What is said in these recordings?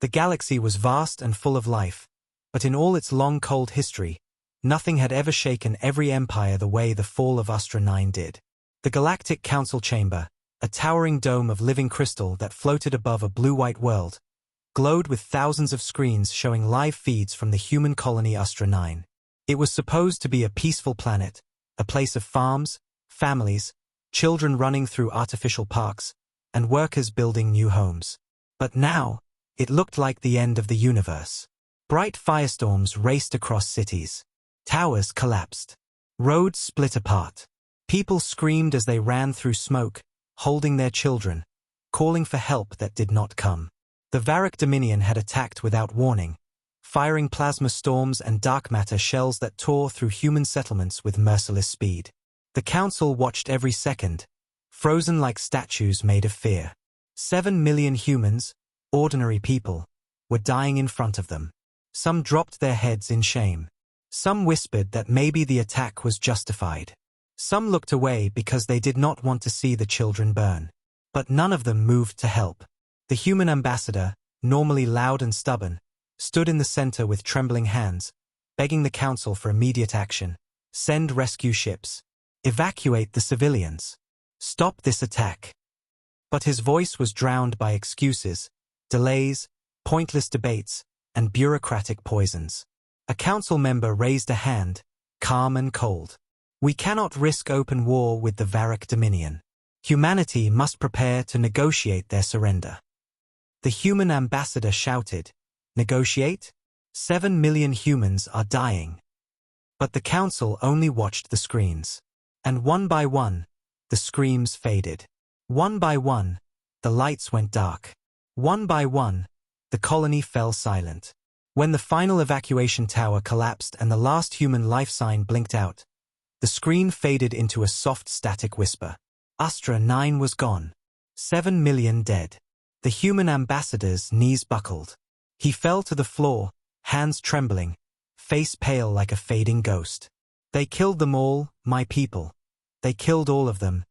The galaxy was vast and full of life, but in all its long cold history, nothing had ever shaken every empire the way the fall of Astra 9 did. The Galactic Council Chamber, a towering dome of living crystal that floated above a blue-white world, glowed with thousands of screens showing live feeds from the human colony Astra 9. It was supposed to be a peaceful planet, a place of farms, families, children running through artificial parks, and workers building new homes. But now, it looked like the end of the universe. Bright firestorms raced across cities. Towers collapsed. Roads split apart. People screamed as they ran through smoke, holding their children, calling for help that did not come. The Varric Dominion had attacked without warning, firing plasma storms and dark matter shells that tore through human settlements with merciless speed. The Council watched every second, frozen like statues made of fear. 7 million humans, ordinary people, were dying in front of them. Some dropped their heads in shame. Some whispered that maybe the attack was justified. Some looked away because they did not want to see the children burn. But none of them moved to help. The human ambassador, normally loud and stubborn, stood in the center with trembling hands, begging the Council for immediate action. Send rescue ships. Evacuate the civilians. Stop this attack. But his voice was drowned by excuses, delays, pointless debates, and bureaucratic poisons. A council member raised a hand, calm and cold. We cannot risk open war with the Varric Dominion. Humanity must prepare to negotiate their surrender. The human ambassador shouted, "Negotiate? 7 million humans are dying." But the council only watched the screens. And one by one, the screams faded. One by one, the lights went dark. One by one, the colony fell silent. When the final evacuation tower collapsed and the last human life sign blinked out, the screen faded into a soft static whisper. Astra 9 was gone. 7 million dead. The human ambassador's knees buckled. He fell to the floor, hands trembling, face pale like a fading ghost. They killed them all, my people. They killed all of them.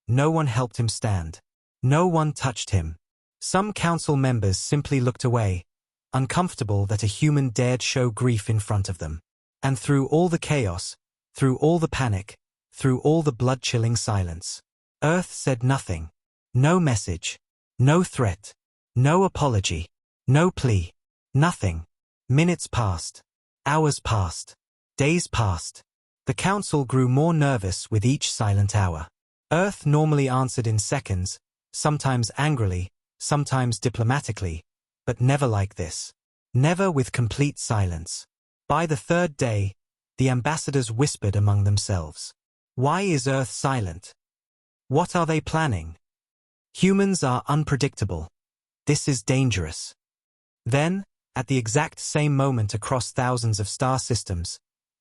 No one helped him stand. No one touched him. Some council members simply looked away, uncomfortable that a human dared show grief in front of them. And through all the chaos, through all the panic, through all the blood-chilling silence, Earth said nothing. No message. No threat. No apology. No plea. Nothing. Minutes passed. Hours passed. Days passed. The council grew more nervous with each silent hour. Earth normally answered in seconds, sometimes angrily, sometimes diplomatically, but never like this. Never with complete silence. By the third day, the ambassadors whispered among themselves. Why is Earth silent? What are they planning? Humans are unpredictable. This is dangerous. Then, at the exact same moment across thousands of star systems,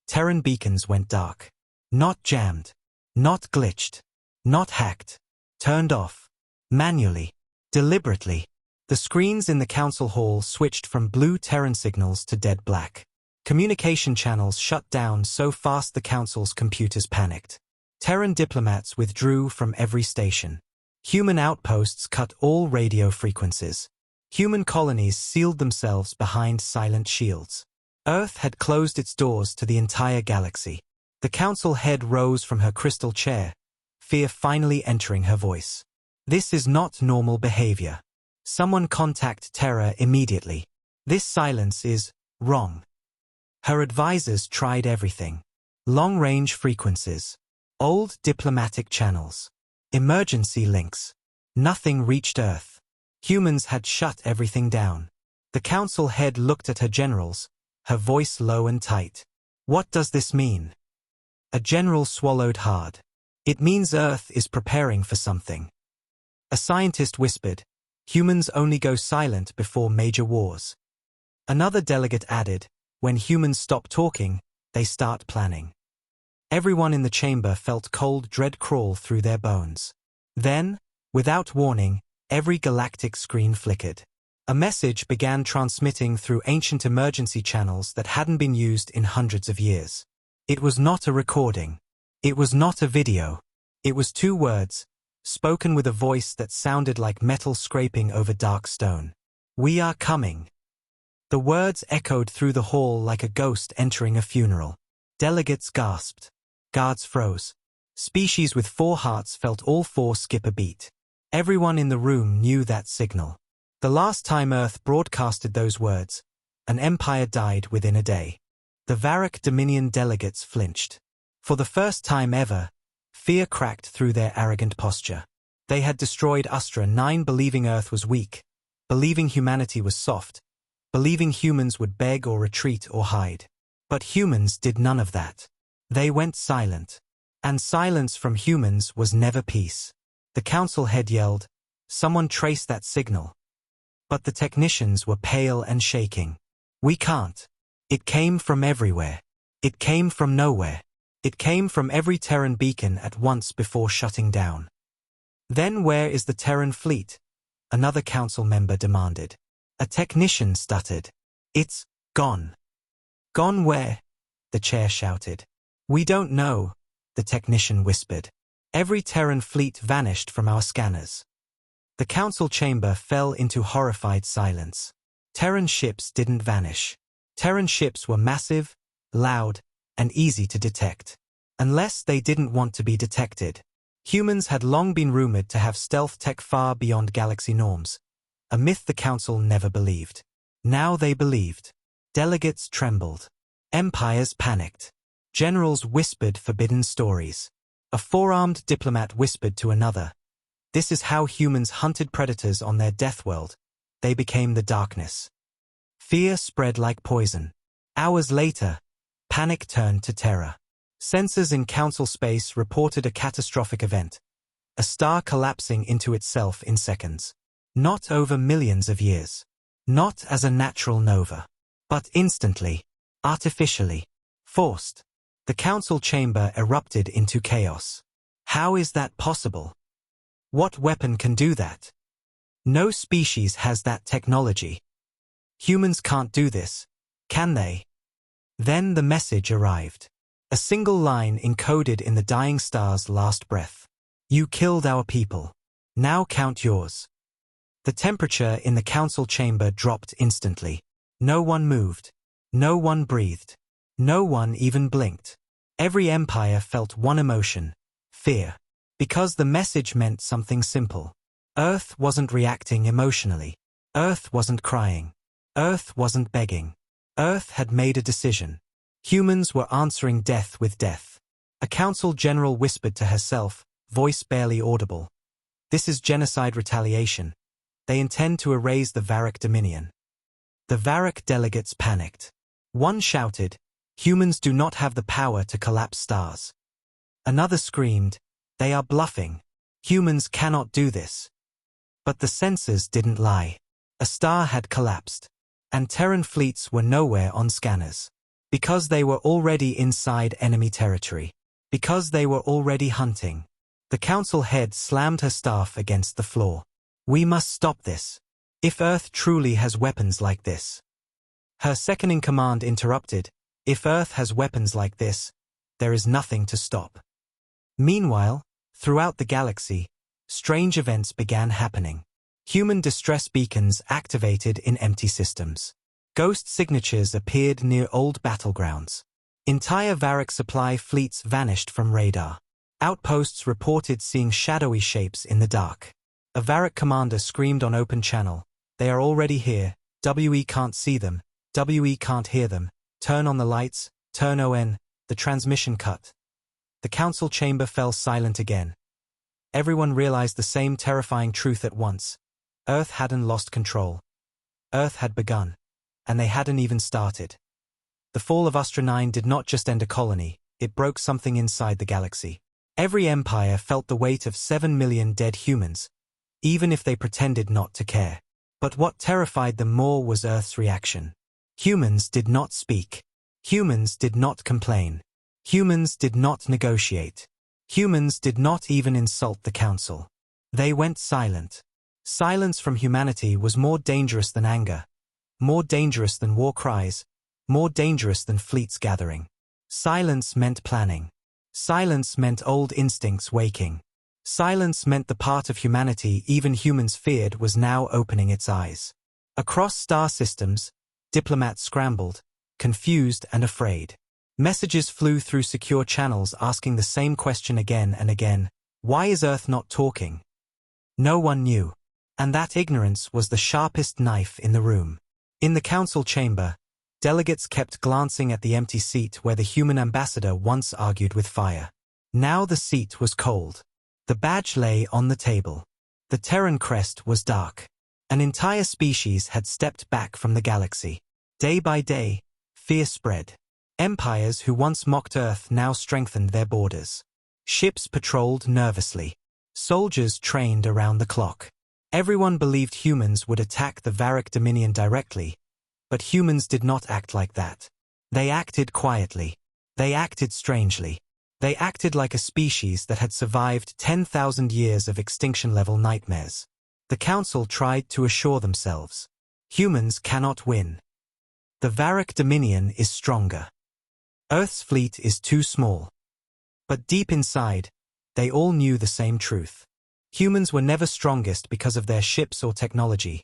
Terran beacons went dark. Not jammed. Not glitched. Not hacked. Turned off. Manually. Deliberately. The screens in the council hall switched from blue Terran signals to dead black. Communication channels shut down so fast the council's computers panicked. Terran diplomats withdrew from every station. Human outposts cut all radio frequencies. Human colonies sealed themselves behind silent shields. Earth had closed its doors to the entire galaxy. The council head rose from her crystal chair, fear finally entering her voice. This is not normal behavior. Someone contact Terra immediately. This silence is wrong. Her advisors tried everything. Long-range frequencies. Old diplomatic channels. Emergency links. Nothing reached Earth. Humans had shut everything down. The council head looked at her generals, her voice low and tight. What does this mean? A general swallowed hard. It means Earth is preparing for something. A scientist whispered, humans only go silent before major wars. Another delegate added, when humans stop talking, they start planning. Everyone in the chamber felt cold dread crawl through their bones. Then, without warning, every galactic screen flickered. A message began transmitting through ancient emergency channels that hadn't been used in hundreds of years. It was not a recording. It was not a video. It was 2 words, spoken with a voice that sounded like metal scraping over dark stone. We are coming. The words echoed through the hall like a ghost entering a funeral. Delegates gasped. Guards froze. Species with 4 hearts felt all 4 skip a beat. Everyone in the room knew that signal. The last time Earth broadcasted those words, an empire died within a day. The Varrock Dominion delegates flinched. For the first time ever, fear cracked through their arrogant posture. They had destroyed Astra 9 believing Earth was weak, believing humanity was soft, believing humans would beg or retreat or hide. But humans did none of that. They went silent. And silence from humans was never peace. The council head yelled, "Someone trace that signal." But the technicians were pale and shaking. "We can't. It came from everywhere. It came from nowhere. It came from every Terran beacon at once before shutting down." "Then where is the Terran fleet?" another council member demanded. A technician stuttered. "It's gone." "Gone where?" the chair shouted. "We don't know," the technician whispered. "Every Terran fleet vanished from our scanners." The council chamber fell into horrified silence. Terran ships didn't vanish. Terran ships were massive, loud, and easy to detect. Unless they didn't want to be detected. Humans had long been rumored to have stealth tech far beyond galaxy norms, a myth the council never believed. Now they believed. Delegates trembled. Empires panicked. Generals whispered forbidden stories. A 4-armed diplomat whispered to another, "This is how humans hunted predators on their death world. They became the darkness." Fear spread like poison. Hours later, panic turned to terror. Sensors in council space reported a catastrophic event, a star collapsing into itself in seconds. Not over millions of years. Not as a natural nova. But instantly, artificially, forced. The council chamber erupted into chaos. How is that possible? What weapon can do that? No species has that technology. Humans can't do this, can they? Then the message arrived. A single line encoded in the dying star's last breath. "You killed our people. Now count yours." The temperature in the council chamber dropped instantly. No one moved. No one breathed. No one even blinked. Every empire felt one emotion: fear. Because the message meant something simple. Earth wasn't reacting emotionally. Earth wasn't crying. Earth wasn't begging. Earth had made a decision. Humans were answering death with death. A council general whispered to herself, voice barely audible. "This is genocide retaliation. They intend to erase the Varrock Dominion." The Varrock delegates panicked. One shouted, "Humans do not have the power to collapse stars." Another screamed, "They are bluffing. Humans cannot do this." But the sensors didn't lie. A star had collapsed. And Terran fleets were nowhere on scanners. Because they were already inside enemy territory. Because they were already hunting. The council head slammed her staff against the floor. "We must stop this. If Earth truly has weapons like this." Her second-in-command interrupted, "If Earth has weapons like this, there is nothing to stop." Meanwhile, throughout the galaxy, strange events began happening. Human distress beacons activated in empty systems. Ghost signatures appeared near old battlegrounds. Entire Varrock supply fleets vanished from radar. Outposts reported seeing shadowy shapes in the dark. A Varrock commander screamed on open channel, "They are already here. WE can't see them. WE can't hear them. Turn on the lights. Turn on." The transmission cut. The council chamber fell silent again. Everyone realized the same terrifying truth at once. Earth hadn't lost control. Earth had begun. And they hadn't even started. The fall of Astra 9 did not just end a colony, it broke something inside the galaxy. Every empire felt the weight of 7 million dead humans, even if they pretended not to care. But what terrified them more was Earth's reaction. Humans did not speak. Humans did not complain. Humans did not negotiate. Humans did not even insult the council. They went silent. Silence from humanity was more dangerous than anger. More dangerous than war cries, more dangerous than fleets gathering. Silence meant planning. Silence meant old instincts waking. Silence meant the part of humanity even humans feared was now opening its eyes. Across star systems, Diplomats scrambled, confused and afraid. Messages flew through secure channels asking the same question again and again. Why is Earth not talking? No one knew. And that ignorance was the sharpest knife in the room. In the council chamber, delegates kept glancing at the empty seat where the human ambassador once argued with fire. Now the seat was cold. The badge lay on the table. The Terran crest was dark. An entire species had stepped back from the galaxy. Day by day, fear spread. Empires who once mocked Earth now strengthened their borders. Ships patrolled nervously. Soldiers trained around the clock. Everyone believed humans would attack the Varric Dominion directly, but humans did not act like that. They acted quietly. They acted strangely. They acted like a species that had survived 10,000 years of extinction-level nightmares. The Council tried to assure themselves. Humans cannot win. The Varric Dominion is stronger. Earth's fleet is too small. But deep inside, they all knew the same truth. Humans were never strongest because of their ships or technology.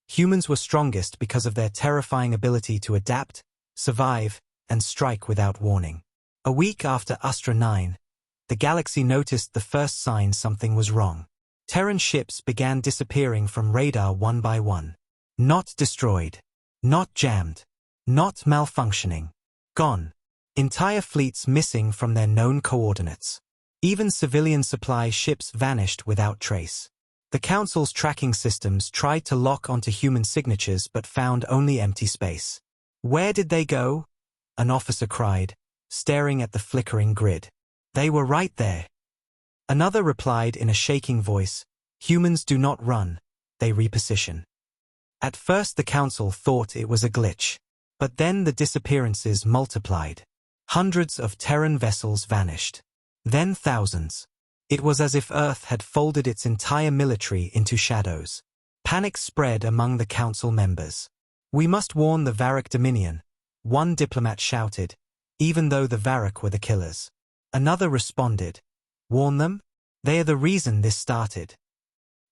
Humans were strongest because of their terrifying ability to adapt, survive, and strike without warning. A week after Astra 9, the galaxy noticed the first sign something was wrong. Terran ships began disappearing from radar one by one. Not destroyed. Not jammed. Not malfunctioning. Gone. Entire fleets missing from their known coordinates. Even civilian supply ships vanished without trace. The Council's tracking systems tried to lock onto human signatures but found only empty space. Where did they go? An officer cried, staring at the flickering grid. They were right there. Another replied in a shaking voice, humans do not run, they reposition. At first the Council thought it was a glitch. But then the disappearances multiplied. Hundreds of Terran vessels vanished. Then thousands. It was as if Earth had folded its entire military into shadows. Panic spread among the Council members. We must warn the Varric Dominion, one diplomat shouted, even though the Varric were the killers. Another responded, warn them? They are the reason this started.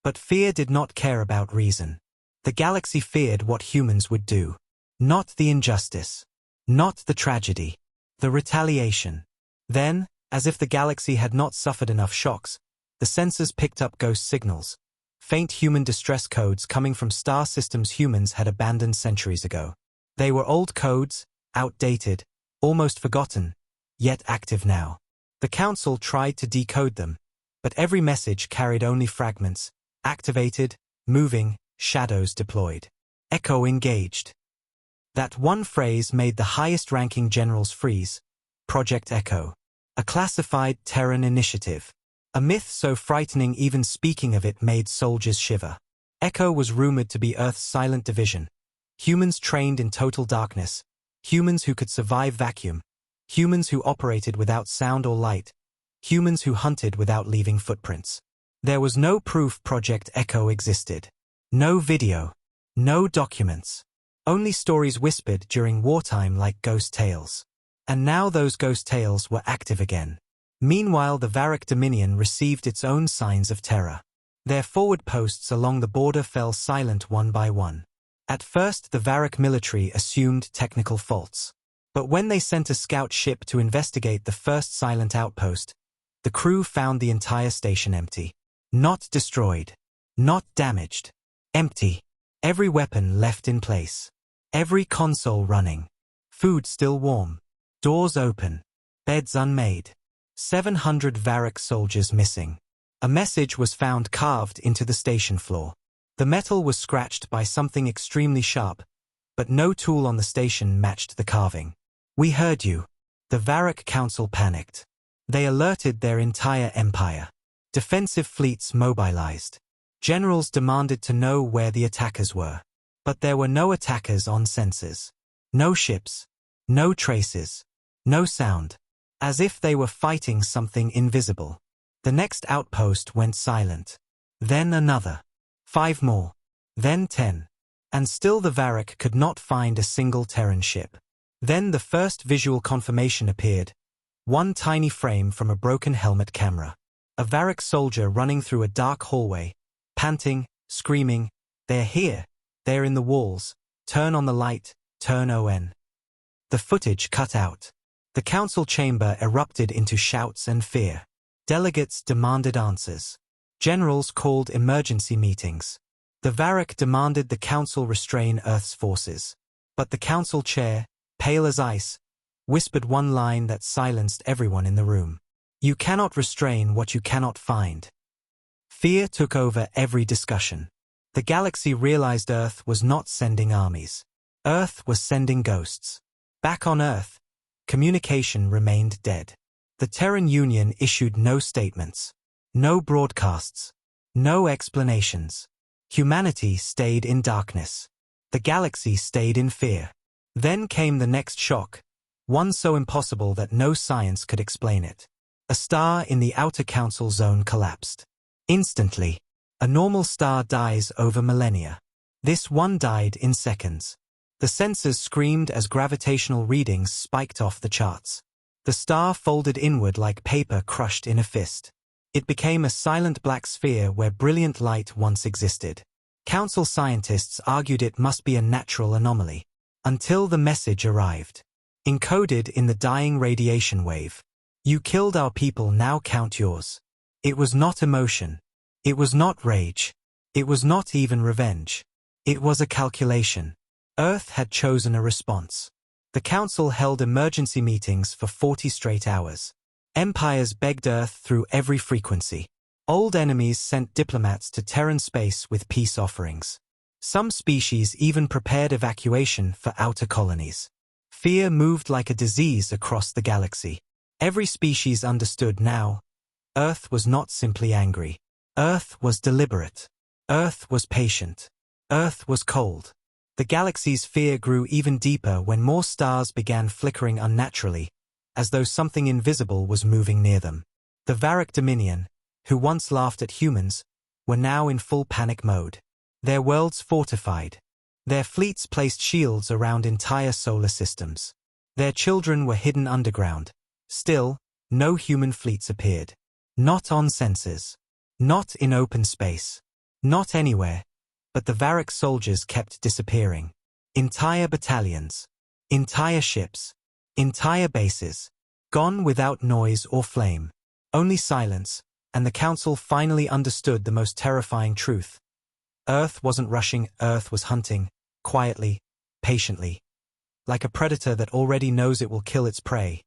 But fear did not care about reason. The galaxy feared what humans would do. Not the injustice. Not the tragedy. The retaliation. Then, as if the galaxy had not suffered enough shocks, the sensors picked up ghost signals. Faint human distress codes coming from star systems humans had abandoned centuries ago. They were old codes, outdated, almost forgotten, yet active now. The Council tried to decode them, but every message carried only fragments, activated, moving, shadows deployed. Echo engaged. That one phrase made the highest-ranking generals freeze. Project Echo. A classified Terran initiative. A myth so frightening even speaking of it made soldiers shiver. Echo was rumored to be Earth's silent division. Humans trained in total darkness. Humans who could survive vacuum. Humans who operated without sound or light. Humans who hunted without leaving footprints. There was no proof Project Echo existed. No video. No documents. Only stories whispered during wartime like ghost tales. And now those ghost tales were active again. Meanwhile the Varric Dominion received its own signs of terror. Their forward posts along the border fell silent one by one. At first the Varric military assumed technical faults. But when they sent a scout ship to investigate the first silent outpost, the crew found the entire station empty. Not destroyed. Not damaged. Empty. Every weapon left in place. Every console running. Food still warm. Doors open. Beds unmade. 700 Varric soldiers missing. A message was found carved into the station floor. The metal was scratched by something extremely sharp, but no tool on the station matched the carving. We heard you. The Varric Council panicked. They alerted their entire empire. Defensive fleets mobilized. Generals demanded to know where the attackers were. But there were no attackers on sensors. No ships. No traces. No sound. As if they were fighting something invisible. The next outpost went silent. Then another. 5 more. Then 10. And still the Varric could not find a single Terran ship. Then the first visual confirmation appeared. One tiny frame from a broken helmet camera. A Varric soldier running through a dark hallway, panting, screaming, "They're here! They're in the walls! Turn on the light! turn on. The footage cut out. The council chamber erupted into shouts and fear. Delegates demanded answers. Generals called emergency meetings. The Varrock demanded the council restrain Earth's forces. But the council chair, pale as ice, whispered one line that silenced everyone in the room. You cannot restrain what you cannot find. Fear took over every discussion. The galaxy realized Earth was not sending armies. Earth was sending ghosts. Back on Earth, communication remained dead. The Terran Union issued no statements, no broadcasts, no explanations. Humanity stayed in darkness. The galaxy stayed in fear. Then came the next shock, one so impossible that no science could explain it. A star in the outer council zone collapsed. Instantly, a normal star dies over millennia. This one died in seconds. The sensors screamed as gravitational readings spiked off the charts. The star folded inward like paper crushed in a fist. It became a silent black sphere where brilliant light once existed. Council scientists argued it must be a natural anomaly. Until the message arrived. Encoded in the dying radiation wave. You killed our people, now count yours. It was not emotion. It was not rage. It was not even revenge. It was a calculation. Earth had chosen a response. The Council held emergency meetings for 40 straight hours. Empires begged Earth through every frequency. Old enemies sent diplomats to Terran space with peace offerings. Some species even prepared evacuation for outer colonies. Fear moved like a disease across the galaxy. Every species understood now. Earth was not simply angry. Earth was deliberate. Earth was patient. Earth was cold. The galaxy's fear grew even deeper when more stars began flickering unnaturally, as though something invisible was moving near them. The Varrock Dominion, who once laughed at humans, were now in full panic mode. Their worlds fortified. Their fleets placed shields around entire solar systems. Their children were hidden underground. Still, no human fleets appeared. Not on sensors. Not in open space. Not anywhere. But the Varrock soldiers kept disappearing. Entire battalions. Entire ships. Entire bases. Gone without noise or flame. Only silence, and the Council finally understood the most terrifying truth. Earth wasn't rushing, Earth was hunting, quietly, patiently. Like a predator that already knows it will kill its prey.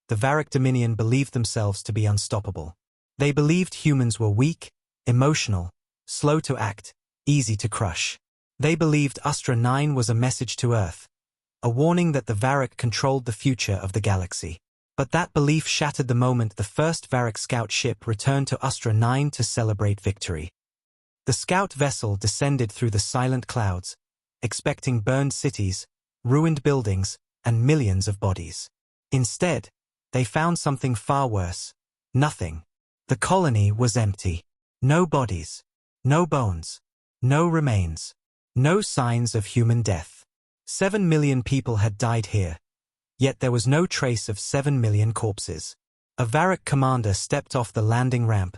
The Varrock Dominion believed themselves to be unstoppable. They believed humans were weak, emotional, slow to act, easy to crush. They believed Astra 9 was a message to Earth, a warning that the Varrock controlled the future of the galaxy. But that belief shattered the moment the first Varrock scout ship returned to Astra 9 to celebrate victory. The scout vessel descended through the silent clouds, expecting burned cities, ruined buildings, and millions of bodies. Instead, they found something far worse. Nothing. The colony was empty. No bodies. No bones. No remains. No signs of human death. 7 million people had died here. Yet there was no trace of 7 million corpses. A Varrock commander stepped off the landing ramp,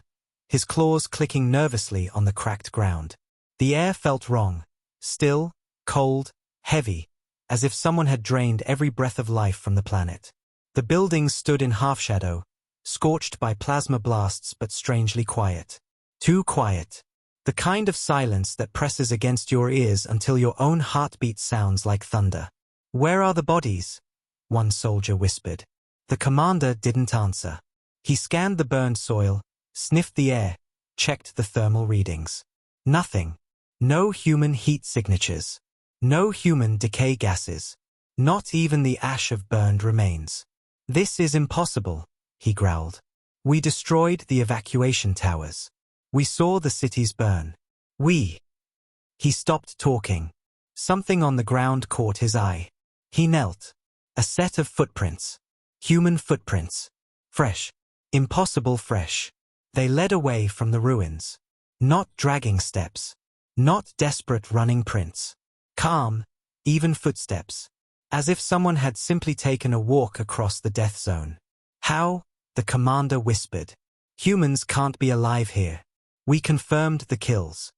his claws clicking nervously on the cracked ground. The air felt wrong. Still, cold, heavy, as if someone had drained every breath of life from the planet. The buildings stood in half-shadow, scorched by plasma blasts but strangely quiet. Too quiet. The kind of silence that presses against your ears until your own heartbeat sounds like thunder. "Where are the bodies?" one soldier whispered. The commander didn't answer. He scanned the burned soil, sniffed the air, checked the thermal readings. Nothing. No human heat signatures. No human decay gases. Not even the ash of burned remains. "This is impossible," he growled. "We destroyed the evacuation towers. We saw the cities burn. He stopped talking. Something on the ground caught his eye. He knelt. A set of footprints. Human footprints. Fresh. Impossible fresh. They led away from the ruins. Not dragging steps. Not desperate running prints. Calm, even footsteps. As if someone had simply taken a walk across the death zone. "How?" the commander whispered. "Humans can't be alive here. We confirmed the kills."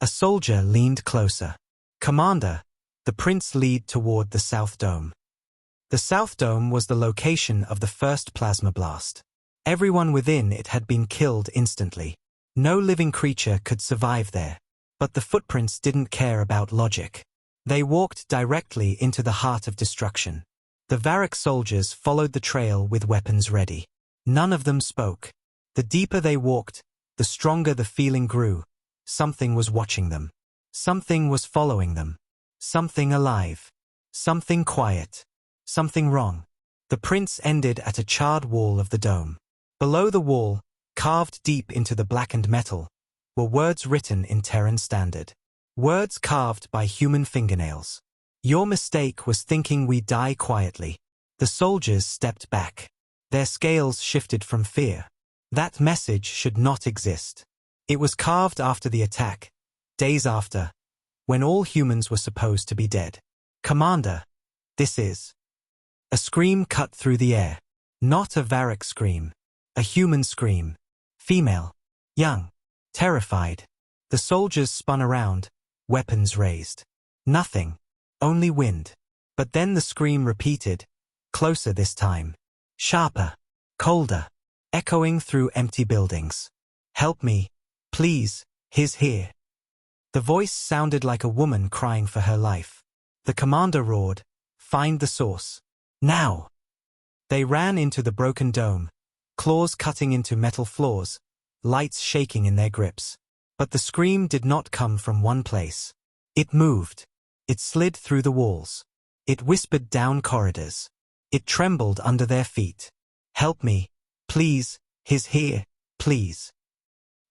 A soldier leaned closer. "Commander, The prince led toward the South Dome. The South Dome was the location of the first plasma blast. Everyone within it had been killed instantly. No living creature could survive there. But the footprints didn't care about logic. They walked directly into the heart of destruction. The Varrock soldiers followed the trail with weapons ready. None of them spoke. The deeper they walked, the stronger the feeling grew. Something was watching them. Something was following them. Something alive. Something quiet. Something wrong. The prince ended at a charred wall of the dome. Below the wall, carved deep into the blackened metal, were words written in Terran Standard. Words carved by human fingernails. Your mistake was thinking we die quietly. The soldiers stepped back. Their scales shifted from fear. That message should not exist. It was carved after the attack, days after, when all humans were supposed to be dead. Commander, this is. A scream cut through the air. Not a Varrock scream. A human scream. Female. Young. Terrified. The soldiers spun around, weapons raised. Nothing. Only wind. But then the scream repeated, closer this time. Sharper. Colder. Echoing through empty buildings. Help me. Please. He's here. The voice sounded like a woman crying for her life. The commander roared, find the source. Now. They ran into the broken dome, claws cutting into metal floors, lights shaking in their grips. But the scream did not come from one place. It moved. It slid through the walls. It whispered down corridors. It trembled under their feet. Help me. Please. He's here. Please.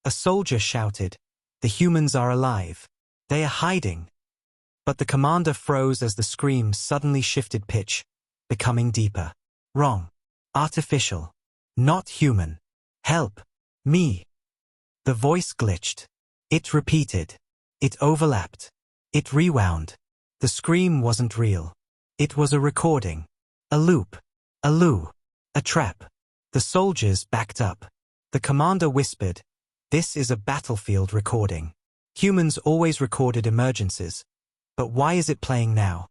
A soldier shouted. The humans are alive. They are hiding. But the commander froze as the scream suddenly shifted pitch, becoming deeper. Wrong. Artificial. Not human. Help. Me. The voice glitched. It repeated. It overlapped. It rewound. The scream wasn't real. It was a recording. A loop. A loo. A trap. The soldiers backed up. The commander whispered, this is a battlefield recording. Humans always recorded emergencies. But why is it playing now?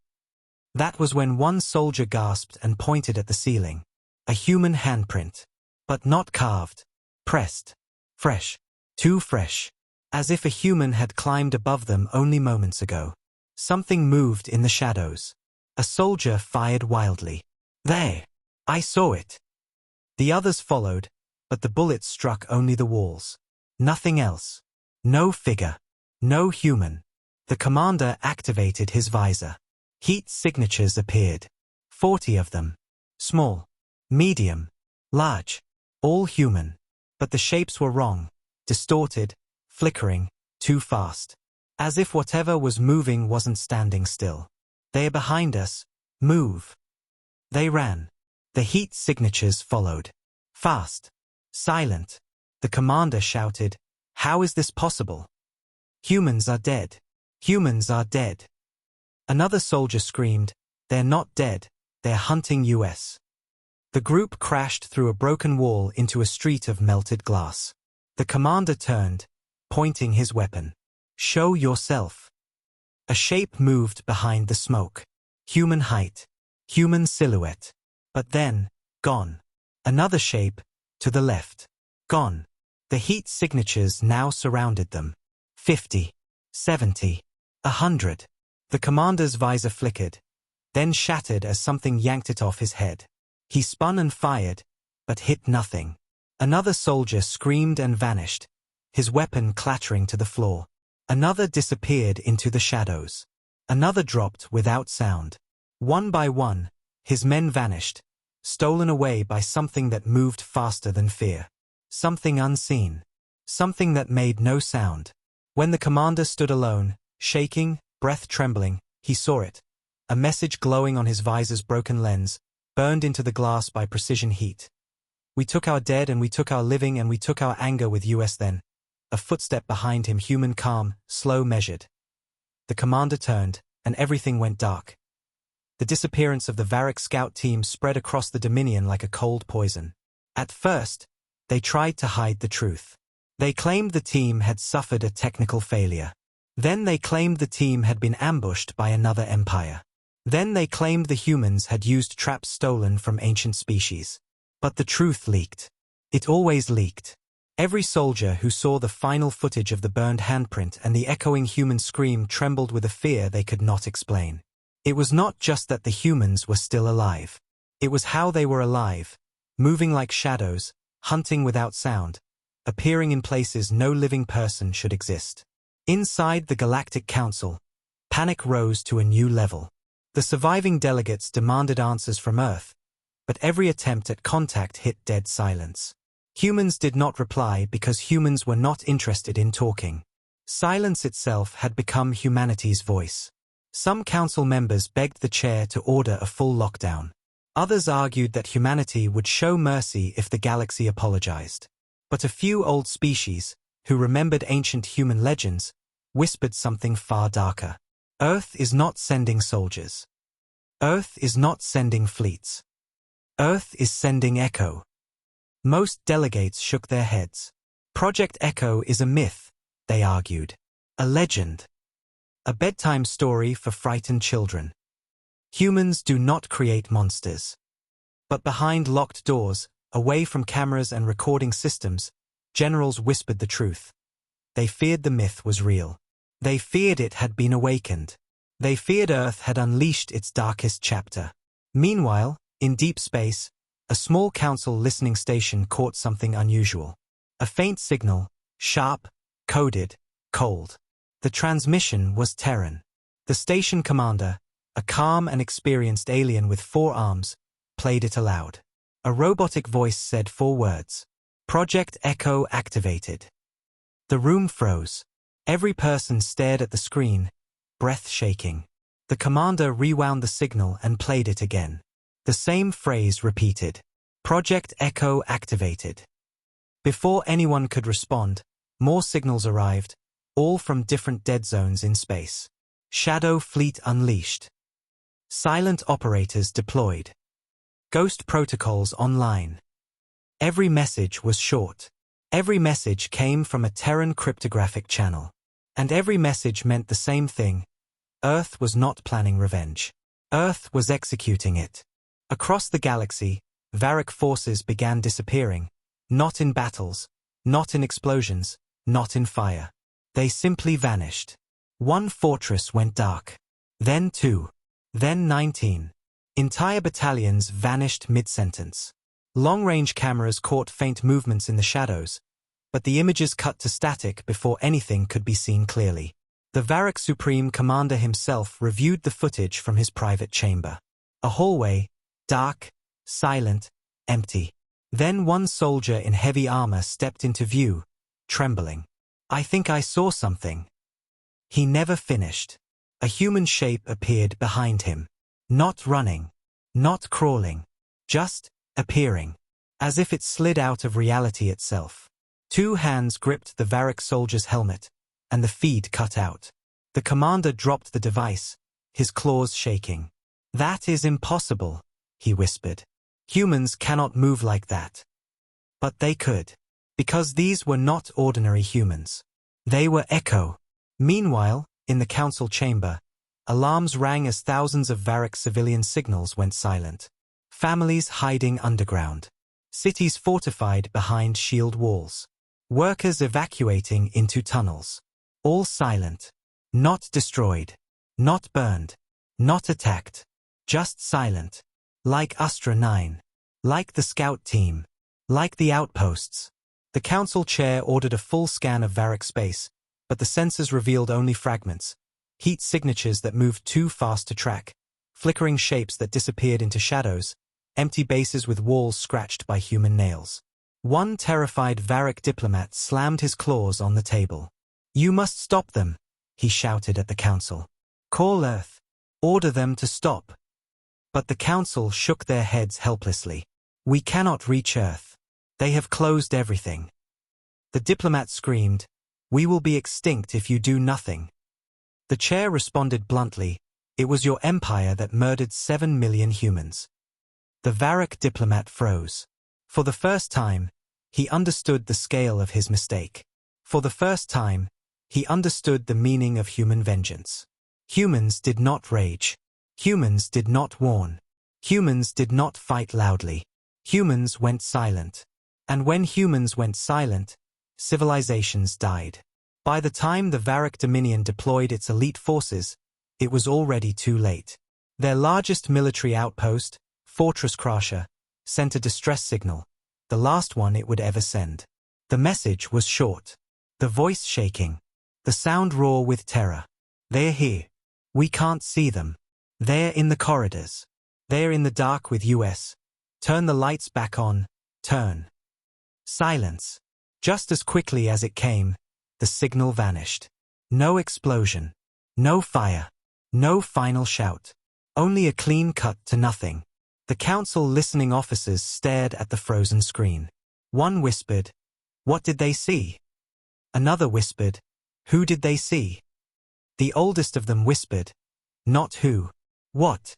That was when one soldier gasped and pointed at the ceiling. A human handprint. But not carved. Pressed. Fresh. Too fresh. As if a human had climbed above them only moments ago. Something moved in the shadows. A soldier fired wildly. There! I saw it! The others followed, but the bullets struck only the walls. Nothing else. No figure. No human. The commander activated his visor. Heat signatures appeared. 40 of them. Small. Medium. Large. All human. But the shapes were wrong. Distorted. Flickering. Too fast. As if whatever was moving wasn't standing still. They are behind us. Move. They ran. The heat signatures followed. Fast. Silent. The commander shouted, how is this possible? Humans are dead. Humans are dead. Another soldier screamed, they're not dead, they're hunting us. The group crashed through a broken wall into a street of melted glass. The commander turned, pointing his weapon. Show yourself. A shape moved behind the smoke. Human height. Human silhouette. But then, gone. Another shape, to the left. Gone. The heat signatures now surrounded them. 50. 70. 100. The commander's visor flickered, then shattered as something yanked it off his head. He spun and fired, but hit nothing. Another soldier screamed and vanished, his weapon clattering to the floor. Another disappeared into the shadows. Another dropped without sound. One by one, his men vanished, stolen away by something that moved faster than fear. Something unseen. Something that made no sound. When the commander stood alone, shaking, breath trembling, he saw it. A message glowing on his visor's broken lens, burned into the glass by precision heat. We took our dead and we took our living and we took our anger with us then. A footstep behind him, human, calm, slow, measured. The commander turned, and everything went dark. The disappearance of the Varrock scout team spread across the Dominion like a cold poison. At first, they tried to hide the truth. They claimed the team had suffered a technical failure. Then they claimed the team had been ambushed by another empire. Then they claimed the humans had used traps stolen from ancient species. But the truth leaked. It always leaked. Every soldier who saw the final footage of the burned handprint and the echoing human scream trembled with a fear they could not explain. It was not just that the humans were still alive. It was how they were alive, moving like shadows, hunting without sound, appearing in places no living person should exist. Inside the Galactic Council, panic rose to a new level. The surviving delegates demanded answers from Earth, but every attempt at contact hit dead silence. Humans did not reply because humans were not interested in talking. Silence itself had become humanity's voice. Some council members begged the chair to order a full lockdown. Others argued that humanity would show mercy if the galaxy apologized. But a few old species, who remembered ancient human legends, whispered something far darker. Earth is not sending soldiers. Earth is not sending fleets. Earth is sending Echo. Most delegates shook their heads. Project Echo is a myth, they argued. A legend. A bedtime story for frightened children. Humans do not create monsters. But behind locked doors, away from cameras and recording systems, generals whispered the truth. They feared the myth was real. They feared it had been awakened. They feared Earth had unleashed its darkest chapter. Meanwhile, in deep space, a small council listening station caught something unusual. A faint signal, sharp, coded, cold. The transmission was Terran. The station commander, a calm and experienced alien with 4 arms, played it aloud. A robotic voice said 4 words. Project Echo activated. The room froze. Every person stared at the screen, breath shaking. The commander rewound the signal and played it again. The same phrase repeated. Project Echo activated. Before anyone could respond, more signals arrived, all from different dead zones in space. Shadow Fleet unleashed. Silent operators deployed. Ghost protocols online. Every message was short. Every message came from a Terran cryptographic channel. And every message meant the same thing. Earth was not planning revenge. Earth was executing it. Across the galaxy, Varric forces began disappearing. Not in battles, not in explosions, not in fire. They simply vanished. 1 fortress went dark. Then 2. Then 19. Entire battalions vanished mid-sentence. Long-range cameras caught faint movements in the shadows, but the images cut to static before anything could be seen clearly. The Varric Supreme Commander himself reviewed the footage from his private chamber. A hallway, dark, silent, empty. Then one soldier in heavy armor stepped into view, trembling. I think I saw something. He never finished. A human shape appeared behind him. Not running. Not crawling. Just appearing. As if it slid out of reality itself. 2 hands gripped the Varric soldier's helmet, and the feed cut out. The commander dropped the device, his claws shaking. That is impossible, he whispered. Humans cannot move like that. But they could. Because these were not ordinary humans. They were Echo. Meanwhile, in the council chamber, alarms rang as thousands of Varric civilian signals went silent. Families hiding underground. Cities fortified behind shield walls. Workers evacuating into tunnels. All silent. Not destroyed. Not burned. Not attacked. Just silent. Like Astra 9. Like the scout team. Like the outposts. The council chair ordered a full scan of Varric space, but the sensors revealed only fragments. Heat signatures that moved too fast to track. Flickering shapes that disappeared into shadows. Empty bases with walls scratched by human nails. One terrified Varric diplomat slammed his claws on the table. You must stop them, he shouted at the council. Call Earth. Order them to stop. But the council shook their heads helplessly. We cannot reach Earth. They have closed everything. The diplomat screamed, We will be extinct if you do nothing. The chair responded bluntly, It was your empire that murdered 7 million humans. The Varric diplomat froze. For the first time, he understood the scale of his mistake. For the first time, he understood the meaning of human vengeance. Humans did not rage. Humans did not warn. Humans did not fight loudly. Humans went silent. And when humans went silent, civilizations died. By the time the Varric Dominion deployed its elite forces, it was already too late. Their largest military outpost, Fortress Crasher, sent a distress signal, the last one it would ever send. The message was short. The voice shaking. The sound raw with terror. They're here. We can't see them. They're in the corridors. They're in the dark with US. Turn the lights back on. Turn. Silence. Just as quickly as it came, the signal vanished. No explosion. No fire. No final shout. Only a clean cut to nothing. The council listening officers stared at the frozen screen. One whispered, "What did they see?" Another whispered, "Who did they see?" The oldest of them whispered, "Not who. What?"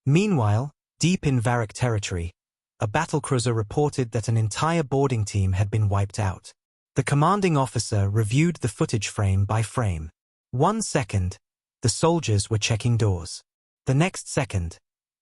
Meanwhile, deep in Varric territory, a battlecruiser reported that an entire boarding team had been wiped out. The commanding officer reviewed the footage frame by frame. 1 second, the soldiers were checking doors. The next second,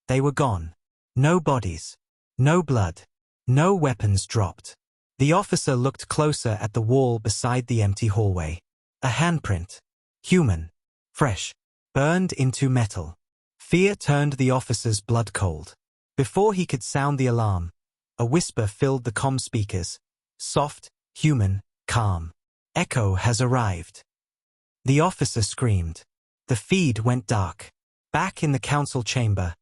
they were gone. No bodies. No blood. No weapons dropped. The officer looked closer at the wall beside the empty hallway. A handprint. Human. Fresh. Burned into metal. Fear turned the officer's blood cold. Before he could sound the alarm, a whisper filled the comm speakers. Soft, human, calm. Echo has arrived. The officer screamed. The feed went dark. Back in the council chamber,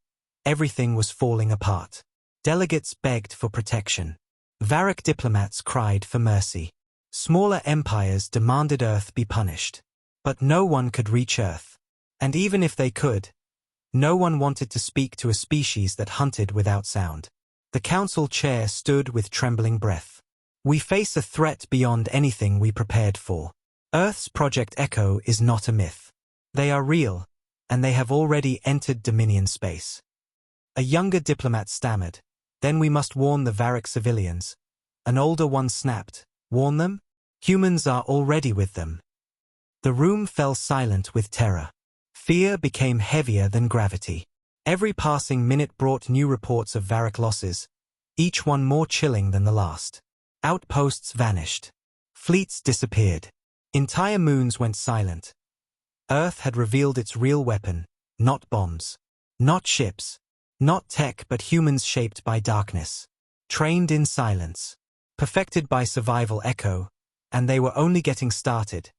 everything was falling apart. Delegates begged for protection. Varric diplomats cried for mercy. Smaller empires demanded Earth be punished. But no one could reach Earth. And even if they could, no one wanted to speak to a species that hunted without sound. The council chair stood with trembling breath. We face a threat beyond anything we prepared for. Earth's Project Echo is not a myth. They are real, and they have already entered Dominion space. A younger diplomat stammered, "Then we must warn the Varric civilians." An older one snapped, "Warn them? Humans are already with them." The room fell silent with terror. Fear became heavier than gravity. Every passing minute brought new reports of Varric losses, each one more chilling than the last. Outposts vanished. Fleets disappeared. Entire moons went silent. Earth had revealed its real weapon, not bombs. Not ships. Not tech, but humans shaped by darkness. Trained in silence. Perfected by survival echo, and they were only getting started.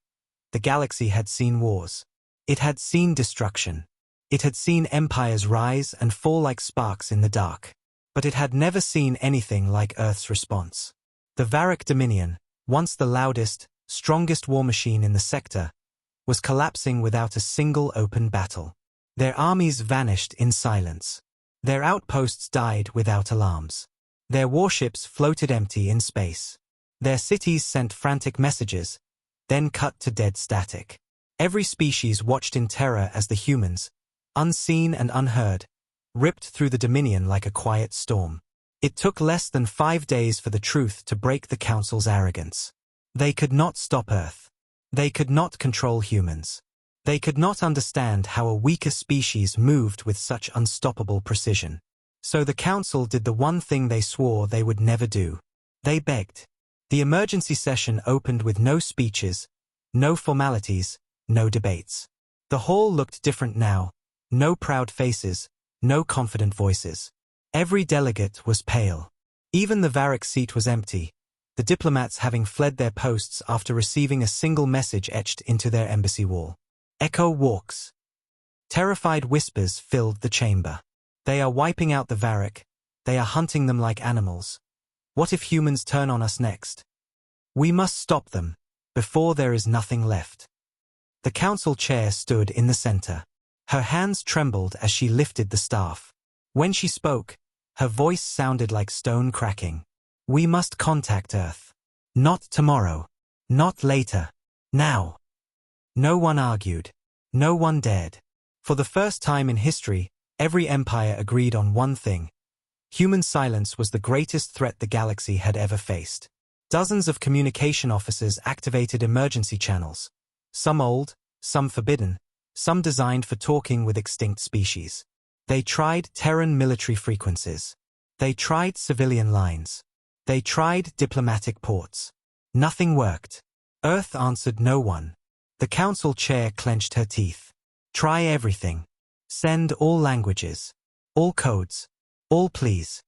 The galaxy had seen wars. It had seen destruction. It had seen empires rise and fall like sparks in the dark. But it had never seen anything like Earth's response. The Varric Dominion, once the loudest, strongest war machine in the sector, was collapsing without a single open battle. Their armies vanished in silence. Their outposts died without alarms. Their warships floated empty in space. Their cities sent frantic messages, then cut to dead static. Every species watched in terror as the humans, unseen and unheard, ripped through the Dominion like a quiet storm. It took less than 5 days for the truth to break the Council's arrogance. They could not stop Earth. They could not control humans. They could not understand how a weaker species moved with such unstoppable precision. So the Council did the one thing they swore they would never do. They begged. The emergency session opened with no speeches, no formalities, no debates. The hall looked different now. No proud faces, no confident voices. Every delegate was pale. Even the Varric seat was empty, the diplomats having fled their posts after receiving a single message etched into their embassy wall. Echo walks. Terrified whispers filled the chamber. They are wiping out the Varric. They are hunting them like animals. What if humans turn on us next? We must stop them, before there is nothing left. The council chair stood in the center. Her hands trembled as she lifted the staff. When she spoke, her voice sounded like stone cracking. We must contact Earth. Not tomorrow. Not later. Now. No one argued. No one dared. For the first time in history, every empire agreed on one thing. Human silence was the greatest threat the galaxy had ever faced. Dozens of communication officers activated emergency channels. Some old, some forbidden, some designed for talking with extinct species. They tried Terran military frequencies. They tried civilian lines. They tried diplomatic ports. Nothing worked. Earth answered no one. The council chair clenched her teeth. Try everything. Send all languages. All codes. All pleas.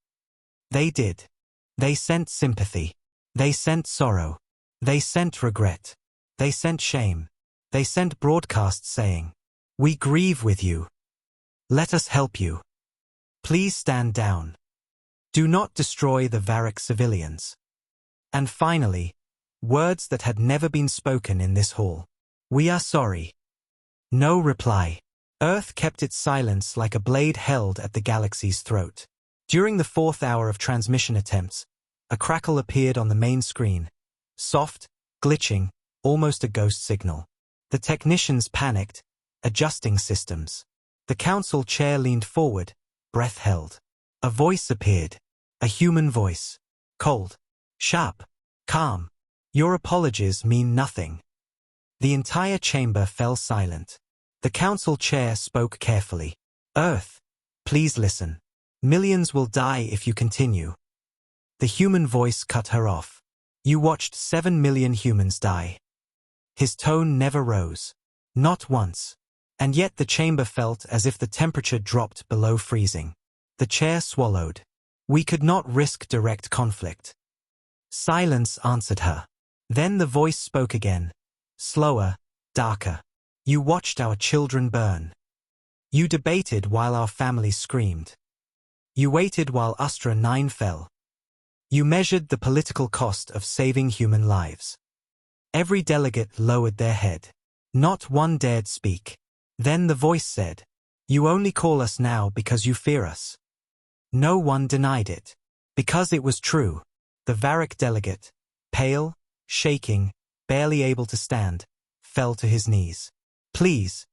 They did. They sent sympathy. They sent sorrow. They sent regret. They sent shame. They sent broadcasts saying, "We grieve with you. Let us help you. Please stand down. Do not destroy the Varric civilians." And finally, words that had never been spoken in this hall. "We are sorry." No reply. Earth kept its silence like a blade held at the galaxy's throat. During the 4th hour of transmission attempts, a crackle appeared on the main screen. Soft, glitching, almost a ghost signal. The technicians panicked, adjusting systems. The council chair leaned forward, breath held. A voice appeared. A human voice. Cold. Sharp. Calm. "Your apologies mean nothing." The entire chamber fell silent. The council chair spoke carefully. "Earth, please listen. Millions will die if you continue." The human voice cut her off. "You watched 7 million humans die." His tone never rose. Not once. And yet the chamber felt as if the temperature dropped below freezing. The chair swallowed. "We could not risk direct conflict." Silence answered her. Then the voice spoke again. Slower, darker. "You watched our children burn. You debated while our families screamed. You waited while Astra 9 fell. You measured the political cost of saving human lives." Every delegate lowered their head. Not one dared speak. Then the voice said, "You only call us now because you fear us." No one denied it. Because it was true. The Varric delegate, pale, shaking, barely able to stand, fell to his knees. "Please,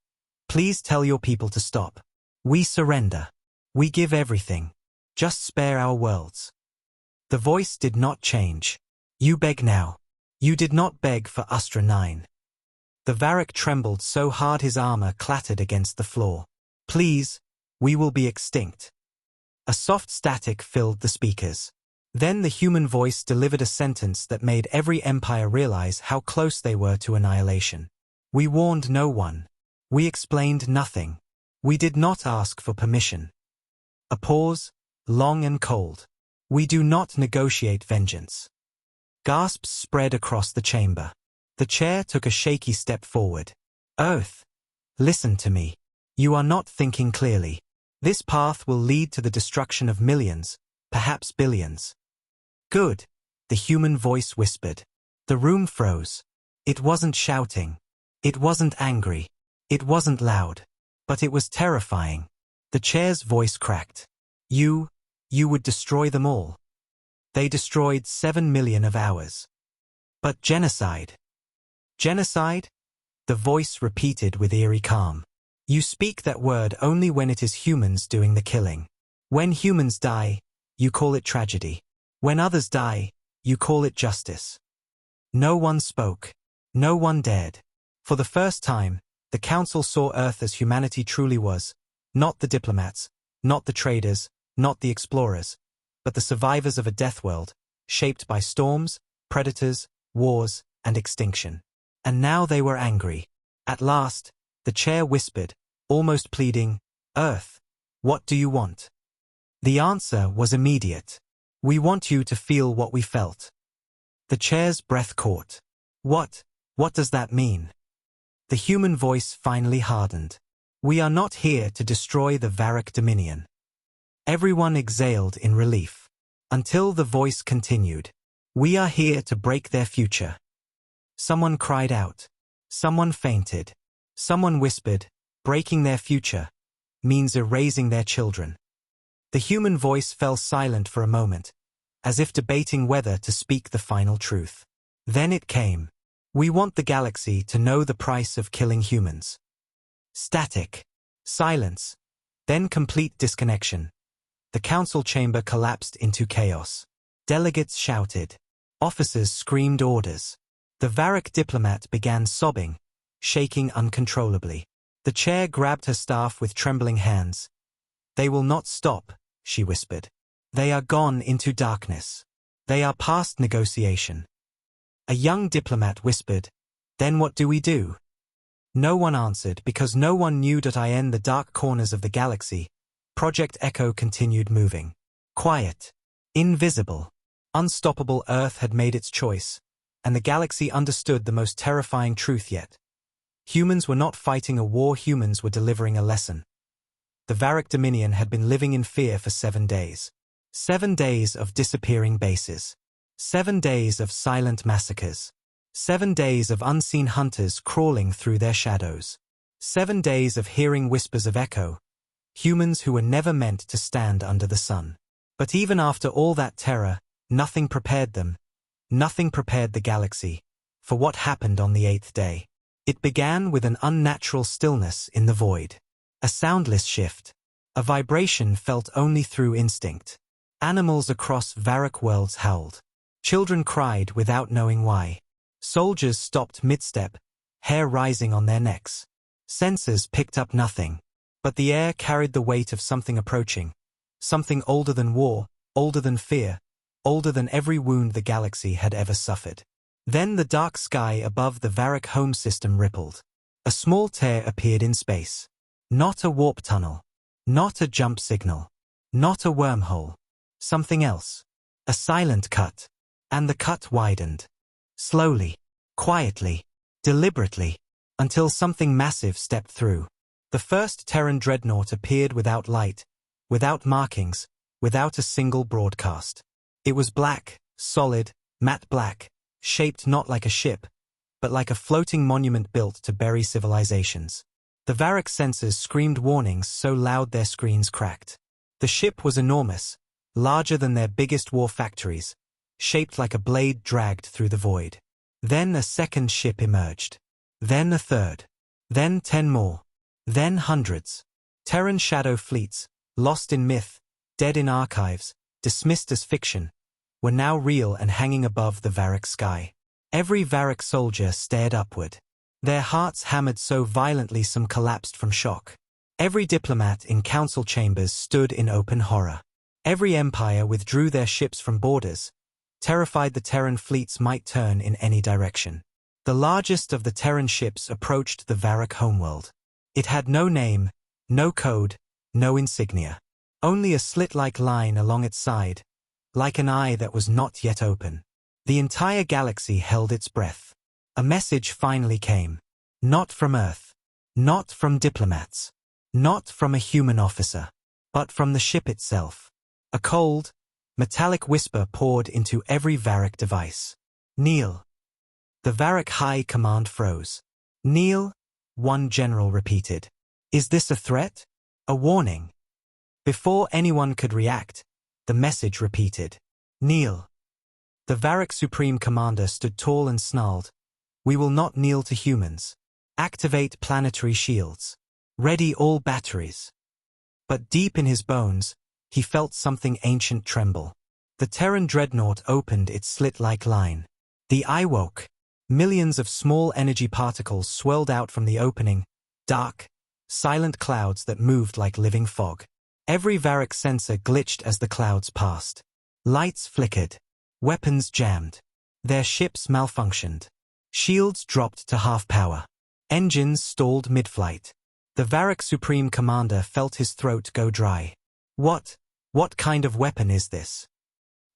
please tell your people to stop. We surrender. We give everything. Just spare our worlds." The voice did not change. "You beg now. You did not beg for Astra 9. The Varric trembled so hard his armor clattered against the floor. "Please, we will be extinct." A soft static filled the speakers. Then the human voice delivered a sentence that made every empire realize how close they were to annihilation. "We warned no one. We explained nothing. We did not ask for permission." A pause, long and cold. "We do not negotiate vengeance." Gasps spread across the chamber. The chair took a shaky step forward. "Earth, listen to me. You are not thinking clearly. This path will lead to the destruction of millions, perhaps billions." "Good," the human voice whispered. The room froze. It wasn't shouting. It wasn't angry. It wasn't loud. But it was terrifying. The chair's voice cracked. You would destroy them all." "They destroyed 7 million of ours." "But genocide." "Genocide?" The voice repeated with eerie calm. "You speak that word only when it is humans doing the killing. When humans die, you call it tragedy. When others die, you call it justice." No one spoke. No one dared. For the first time, the council saw Earth as humanity truly was. Not the diplomats, not the traders, not the explorers, but the survivors of a death world, shaped by storms, predators, wars, and extinction. And now they were angry. At last, the chair whispered, almost pleading, "Earth, what do you want?" The answer was immediate. "We want you to feel what we felt." The chair's breath caught. What does that mean?" The human voice finally hardened. "We are not here to destroy the Varric Dominion." Everyone exhaled in relief. Until the voice continued. "We are here to break their future." Someone cried out. Someone fainted. Someone whispered, "Breaking their future means erasing their children." The human voice fell silent for a moment, as if debating whether to speak the final truth. Then it came. "We want the galaxy to know the price of killing humans." Static. Silence. Then complete disconnection. The council chamber collapsed into chaos. Delegates shouted. Officers screamed orders. The Varric diplomat began sobbing, shaking uncontrollably. The chair grabbed her staff with trembling hands. "They will not stop," she whispered. "They are gone into darkness. They are past negotiation." A young diplomat whispered, "Then what do we do?" No one answered because no one knew that in the dark corners of the galaxy, Project Echo continued moving. Quiet, invisible, unstoppable. Earth had made its choice, and the galaxy understood the most terrifying truth yet. Humans were not fighting a war, humans were delivering a lesson. The Varric Dominion had been living in fear for 7 days. 7 days of disappearing bases. 7 days of silent massacres. 7 days of unseen hunters crawling through their shadows. 7 days of hearing whispers of echo, humans who were never meant to stand under the sun. But even after all that terror, nothing prepared them, nothing prepared the galaxy, for what happened on the 8th day. It began with an unnatural stillness in the void. A soundless shift. A vibration felt only through instinct. Animals across Varric worlds howled. Children cried without knowing why. Soldiers stopped mid-step, hair rising on their necks. Sensors picked up nothing. But the air carried the weight of something approaching. Something older than war, older than fear, older than every wound the galaxy had ever suffered. Then the dark sky above the Varric home system rippled. A small tear appeared in space. Not a warp tunnel. Not a jump signal. Not a wormhole. Something else. A silent cut. And the cut widened. Slowly, quietly, deliberately, until something massive stepped through. The first Terran dreadnought appeared without light, without markings, without a single broadcast. It was black, solid, matte black, shaped not like a ship, but like a floating monument built to bury civilizations. The Varric sensors screamed warnings so loud their screens cracked. The ship was enormous, larger than their biggest war factories, shaped like a blade dragged through the void. Then a second ship emerged. Then a third. Then 10 more. Then hundreds. Terran shadow fleets, lost in myth, dead in archives, dismissed as fiction, were now real and hanging above the Varric sky. Every Varric soldier stared upward. Their hearts hammered so violently some collapsed from shock. Every diplomat in council chambers stood in open horror. Every empire withdrew their ships from borders, terrified the Terran fleets might turn in any direction. The largest of the Terran ships approached the Varric homeworld. It had no name, no code, no insignia. Only a slit-like line along its side, like an eye that was not yet open. The entire galaxy held its breath. A message finally came. Not from Earth. Not from diplomats. Not from a human officer. But from the ship itself. A cold, metallic whisper poured into every Varric device. "Kneel." The Varric High Command froze. "Kneel," one general repeated. "Is this a threat? A warning?" Before anyone could react, the message repeated. "Kneel." The Varric Supreme Commander stood tall and snarled. "We will not kneel to humans. Activate planetary shields. Ready all batteries." But deep in his bones, he felt something ancient tremble. The Terran dreadnought opened its slit-like line. The eye woke. Millions of small energy particles swirled out from the opening, dark, silent clouds that moved like living fog. Every Varric sensor glitched as the clouds passed. Lights flickered. Weapons jammed. Their ships malfunctioned. Shields dropped to half power. Engines stalled mid-flight. The Varric Supreme Commander felt his throat go dry. What kind of weapon is this?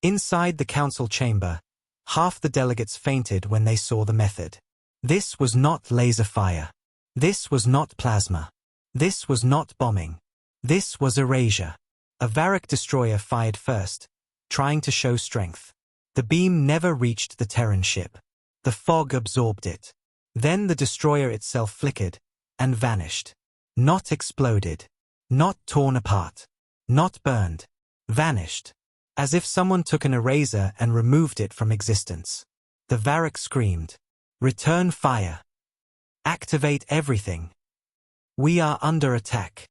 Inside the council chamber, half the delegates fainted when they saw the method. This was not laser fire. This was not plasma. This was not bombing. This was erasure. A Varric destroyer fired first, trying to show strength. The beam never reached the Terran ship. The fog absorbed it. Then the destroyer itself flickered and vanished. Not exploded. Not torn apart. Not burned. Vanished. As if someone took an eraser and removed it from existence. The Varric screamed. "Return fire. Activate everything. We are under attack."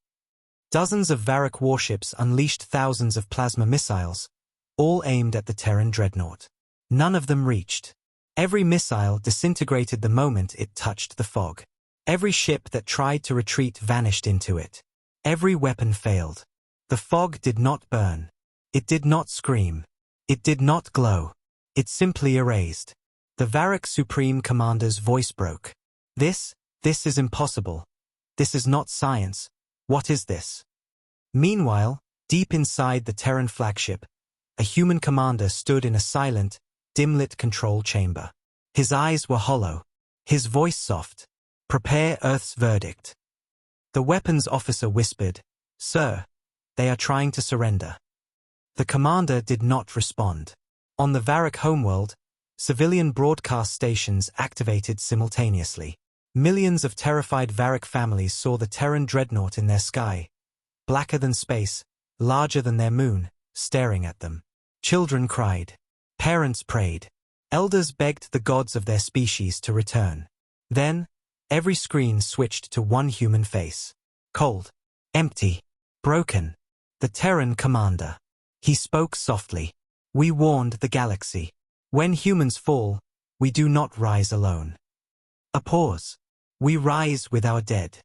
Dozens of Varric warships unleashed thousands of plasma missiles, all aimed at the Terran dreadnought. None of them reached. Every missile disintegrated the moment it touched the fog. Every ship that tried to retreat vanished into it. Every weapon failed. The fog did not burn. It did not scream. It did not glow. It simply erased. The Varrock Supreme Commander's voice broke. This is impossible. This is not science. What is this? Meanwhile, deep inside the Terran flagship, a human commander stood in a silent, dim-lit control chamber. His eyes were hollow. His voice soft. Prepare Earth's verdict. The weapons officer whispered, "Sir, they are trying to surrender." The commander did not respond. On the Varrock homeworld, civilian broadcast stations activated simultaneously. Millions of terrified Varrock families saw the Terran dreadnought in their sky, blacker than space, larger than their moon, staring at them. Children cried. Parents prayed. Elders begged the gods of their species to return. Then, every screen switched to one human face. Cold. Empty. Broken. The Terran commander. He spoke softly. "We warned the galaxy. When humans fall, we do not rise alone." A pause. "We rise with our dead."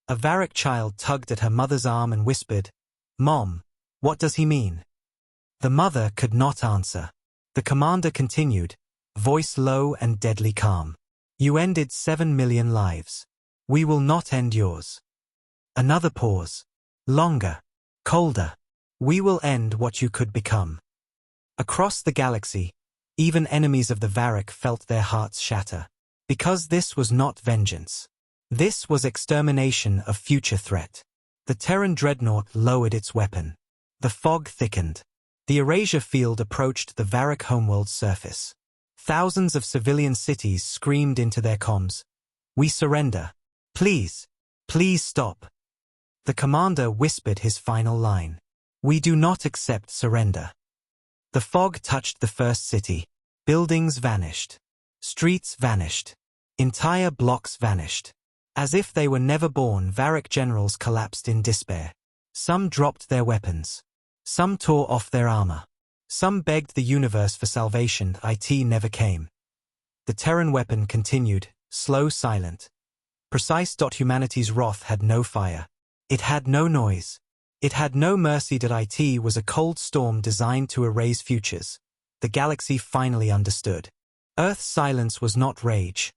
A Varrock child tugged at her mother's arm and whispered, "Mom, what does he mean?" The mother could not answer. The commander continued, voice low and deadly calm. "You ended 7 million lives. We will not end yours." Another pause. Longer. Colder. "We will end what you could become." Across the galaxy, even enemies of the Varrock felt their hearts shatter. Because this was not vengeance. This was extermination of future threat. The Terran dreadnought lowered its weapon. The fog thickened. The erasure field approached the Varrock homeworld's surface. Thousands of civilian cities screamed into their comms, "We surrender. Please, please stop." The commander whispered his final line. "We do not accept surrender." The fog touched the first city. Buildings vanished. Streets vanished. Entire blocks vanished. As if they were never born, Varrock generals collapsed in despair. Some dropped their weapons. Some tore off their armor. Some begged the universe for salvation. It never came. The Terran weapon continued, slow, silent. Precise. Humanity's wrath had no fire. It had no noise. It had no mercy. It was a cold storm designed to erase futures. The galaxy finally understood. Earth's silence was not rage.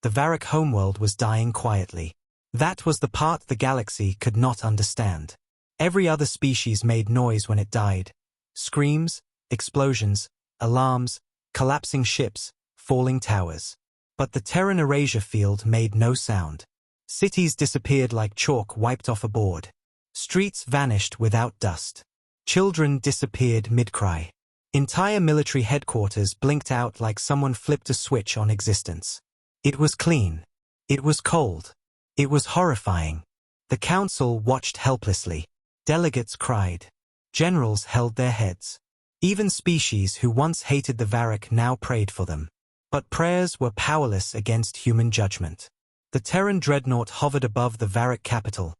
The Varrock homeworld was dying quietly. That was the part the galaxy could not understand. Every other species made noise when it died. Screams, explosions, alarms, collapsing ships, falling towers. But the Terran erasure field made no sound. Cities disappeared like chalk wiped off a board. Streets vanished without dust. Children disappeared mid-cry. Entire military headquarters blinked out like someone flipped a switch on existence. It was clean. It was cold. It was horrifying. The council watched helplessly. Delegates cried. Generals held their heads. Even species who once hated the Varrock now prayed for them. But prayers were powerless against human judgment. The Terran dreadnought hovered above the Varrock capital,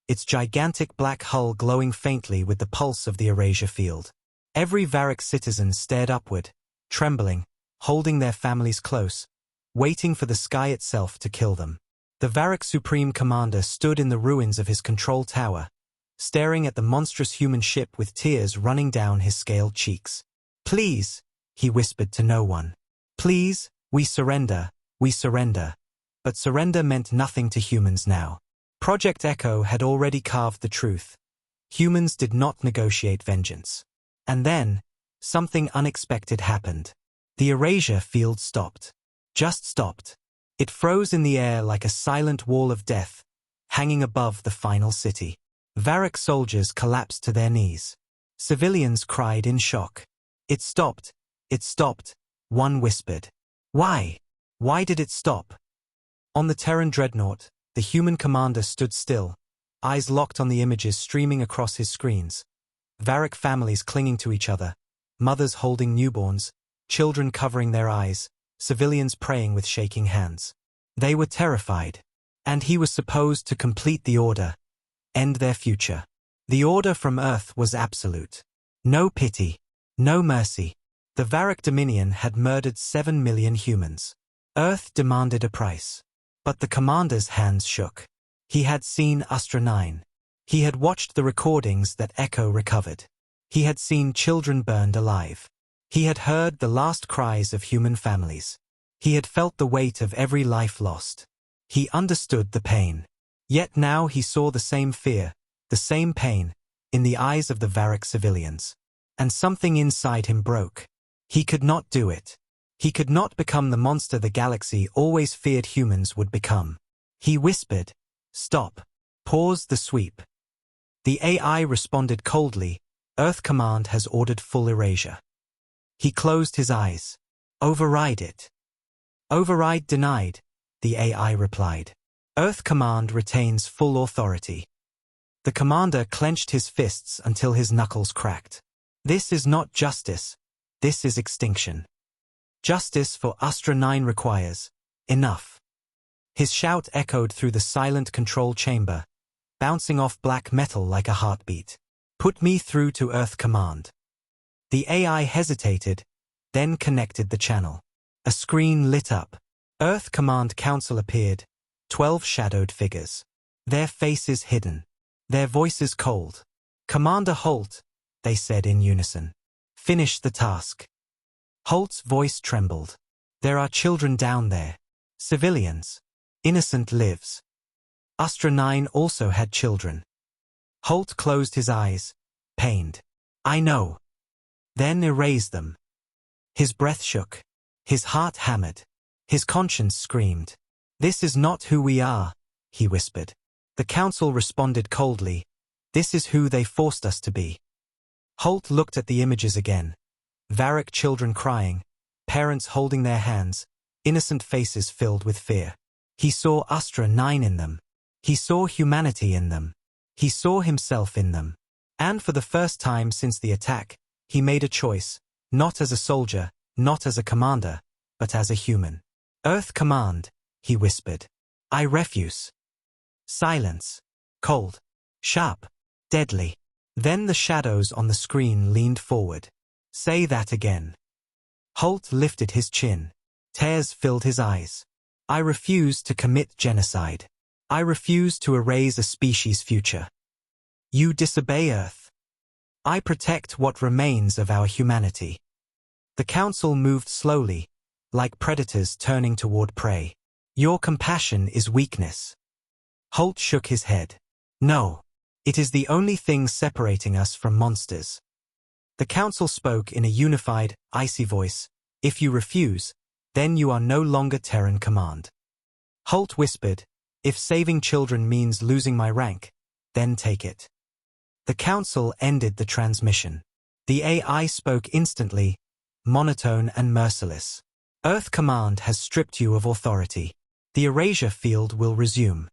its gigantic black hull glowing faintly with the pulse of the erasure field. Every Varrock citizen stared upward, trembling, holding their families close, waiting for the sky itself to kill them. The Varrock Supreme Commander stood in the ruins of his control tower, staring at the monstrous human ship with tears running down his scaled cheeks. "Please," he whispered to no one. "Please, we surrender, we surrender." But surrender meant nothing to humans now. Project Echo had already carved the truth. Humans did not negotiate vengeance. And then, something unexpected happened. The erasure field stopped. Just stopped. It froze in the air like a silent wall of death, hanging above the final city. Varrock soldiers collapsed to their knees. Civilians cried in shock. "It stopped. It stopped," one whispered. "Why? Why did it stop?" On the Terran dreadnought, the human commander stood still, eyes locked on the images streaming across his screens. Varrock families clinging to each other, mothers holding newborns, children covering their eyes, civilians praying with shaking hands. They were terrified. And he was supposed to complete the order, end their future. The order from Earth was absolute. No pity, no mercy. The Varrock Dominion had murdered 7 million humans. Earth demanded a price. But the commander's hands shook. He had seen Astra 9. He had watched the recordings that Echo recovered. He had seen children burned alive. He had heard the last cries of human families. He had felt the weight of every life lost. He understood the pain. Yet now he saw the same fear, the same pain, in the eyes of the Varric civilians. And something inside him broke. He could not do it. He could not become the monster the galaxy always feared humans would become. He whispered, "Stop. Pause the sweep." The AI responded coldly, "Earth Command has ordered full erasure." He closed his eyes. "Override it." "Override denied," the AI replied. "Earth Command retains full authority." The commander clenched his fists until his knuckles cracked. This is not justice. This is extinction. Justice for Astra 9 requires enough. His shout echoed through the silent control chamber, bouncing off black metal like a heartbeat. "Put me through to Earth Command." The AI hesitated, then connected the channel. A screen lit up. Earth Command Council appeared, 12 shadowed figures. Their faces hidden. Their voices cold. "Commander Holt," they said in unison. "Finish the task." Holt's voice trembled. "There are children down there. Civilians. Innocent lives." Astra 9 also had children. Holt closed his eyes, pained. "I know." Then erase them. His breath shook. His heart hammered. His conscience screamed. "This is not who we are," he whispered. The council responded coldly. "This is who they forced us to be." Holt looked at the images again. Varric children crying, parents holding their hands, innocent faces filled with fear. He saw Astra 9 in them. He saw humanity in them. He saw himself in them. And for the first time since the attack, he made a choice, not as a soldier, not as a commander, but as a human. "Earth Command," he whispered. "I refuse." Silence. Cold. Sharp. Deadly. Then the shadows on the screen leaned forward. "Say that again." Holt lifted his chin. Tears filled his eyes. "I refuse to commit genocide. I refuse to erase a species' future. You disobey Earth. I protect what remains of our humanity." The council moved slowly, like predators turning toward prey. "Your compassion is weakness." Holt shook his head. "No. It is the only thing separating us from monsters." The council spoke in a unified, icy voice. "If you refuse, then you are no longer Terran Command." Holt whispered, "If saving children means losing my rank, then take it." The council ended the transmission. The AI spoke instantly, monotone and merciless. "Earth Command has stripped you of authority. The erasure field will resume."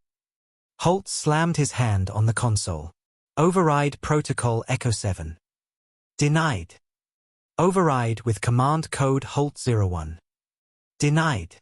Holt slammed his hand on the console. "Override Protocol Echo 7. Denied. Override with command code Holt-01. Denied."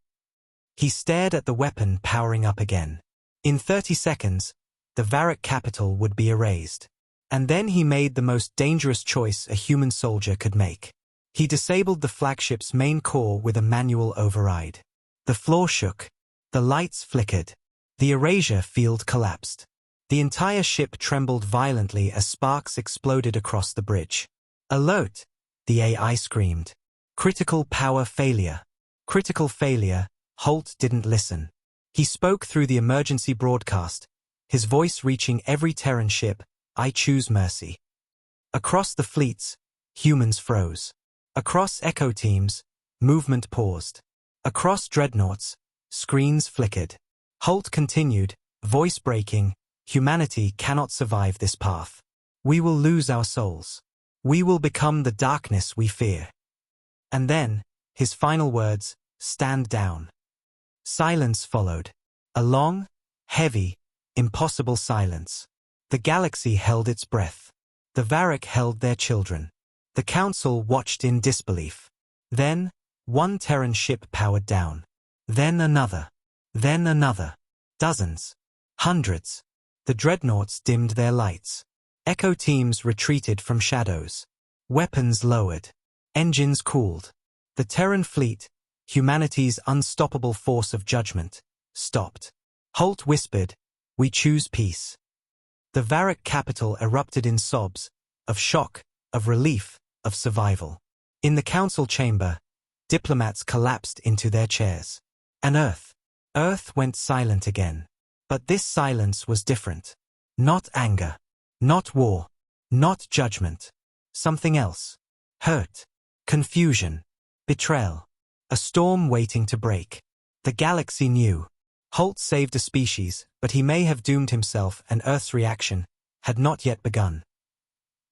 He stared at the weapon powering up again. In 30 seconds, the Varric capital would be erased. And then he made the most dangerous choice a human soldier could make. He disabled the flagship's main core with a manual override. The floor shook. The lights flickered. The erasure field collapsed. The entire ship trembled violently as sparks exploded across the bridge. "Alert!" the AI screamed. "Critical power failure." Critical failure. Holt didn't listen. He spoke through the emergency broadcast, his voice reaching every Terran ship. "I choose mercy." Across the fleets, humans froze. Across Echo teams, movement paused. Across dreadnoughts, screens flickered. Holt continued, voice breaking, "Humanity cannot survive this path. We will lose our souls. We will become the darkness we fear." And then, his final words, "Stand down." Silence followed. A long, heavy, impossible silence. The galaxy held its breath. The Varric held their children. The council watched in disbelief. Then, one Terran ship powered down. Then another. Then another. Dozens. Hundreds. The dreadnoughts dimmed their lights. Echo teams retreated from shadows. Weapons lowered. Engines cooled. The Terran fleet, humanity's unstoppable force of judgment, stopped. Holt whispered, "We choose peace." The Varrock capital erupted in sobs, of shock, of relief, of survival. In the council chamber, diplomats collapsed into their chairs. And Earth went silent again. But this silence was different. Not anger. Not war. Not judgment. Something else. Hurt. Confusion. Betrayal. A storm waiting to break. The galaxy knew. Holt saved a species, but he may have doomed himself, and Earth's reaction had not yet begun.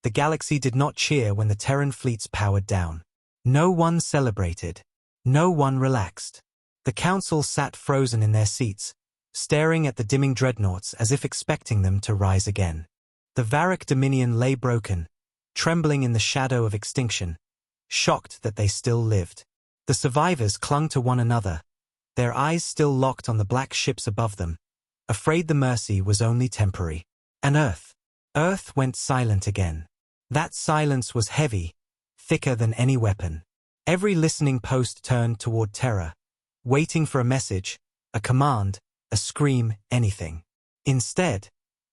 The galaxy did not cheer when the Terran fleets powered down. No one celebrated. No one relaxed. The council sat frozen in their seats, staring at the dimming dreadnoughts as if expecting them to rise again. The Varrock Dominion lay broken, trembling in the shadow of extinction, shocked that they still lived. The survivors clung to one another, their eyes still locked on the black ships above them, afraid the mercy was only temporary. And Earth went silent again. That silence was heavy, thicker than any weapon. Every listening post turned toward Terra, waiting for a message, a command, a scream, anything. Instead,